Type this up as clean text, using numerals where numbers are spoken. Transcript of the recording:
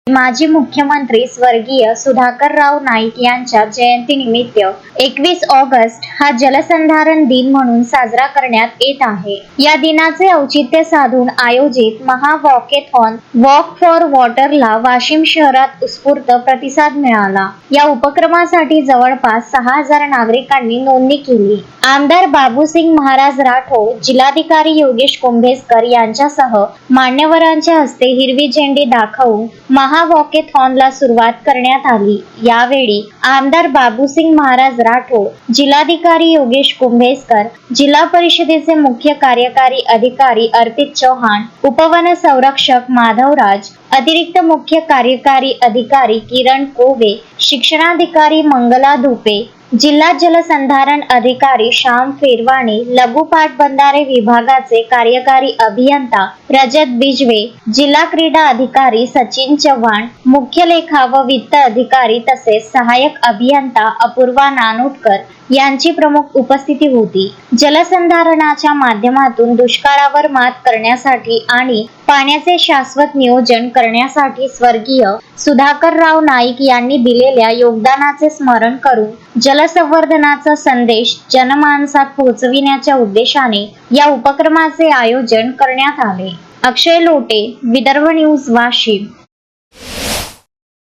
माजी मुख्यमंत्री स्वर्गीय सुधाकरराव नाईक यांच्या जयंतीनिमित्त 21 ऑगस्ट हा जलसंधारण दिन म्हणून साजरा करण्यात येत आहे। या दिनाचे औचित्य साधून आयोजित महा वॉकेथॉन वॉक फॉर वॉटरला वाशिम शहरात उत्स्फूर्त प्रतिसाद मिळाला। या उपक्रमासाठी जवळपास 6000 नागरिकांनी नोंदणी केली। आमदार बाबूसिंग महाराज राठोड, जिल्हाधिकारी योगेश कुंभेजकर यांच्यासह मान्यवरांच्या हस्ते हिरवी झेंडी दाखवून महा वॉकेथॉनला सुरुवात करण्यात आली। यावेळी आमदार बाबूसिंग महाराज राठोड, जिल्हाधिकारी योगेश कुंभेजकर, जिल्हा परिषदेचे मुख्य कार्यकारी अधिकारी अर्पित चौहान, उपवन संरक्षक माधवराज, अतिरिक्त मुख्य कार्यकारी अधिकारी किरण कोवे, शिक्षणाधिकारी मंगला धुपे, जिल्हा जलसंधारण अधिकारी श्याम फेरवाणी, लघु पाटबंधारे विभागाचे कार्यकारी अभियंता रजत बिजवे, जिल्हा क्रीडा अधिकारी सचिन चव्हाण, मुख्य लेखा व वित्त अधिकारी तसेच सहाय्यक अभियंता अपूर्वा नानोटकर यांची प्रमुख उपस्थिती होती। जलसंधारणाच्या माध्यमातून दुष्काळावर मात करण्यासाठी आणि पाण्याचे शाश्वत नियोजन करण्यासाठी स्वर्गीय सुधाकरराव नाईक यांनी दिलेल्या योगदानाचे स्मरण करून जलसंवर्धनाचा संदेश जनमानसात पोहोचविण्याच्या उद्देशाने या उपक्रमाचे आयोजन करण्यात आले। अक्षय लोटे, विदर्भ न्यूज, वाशिम।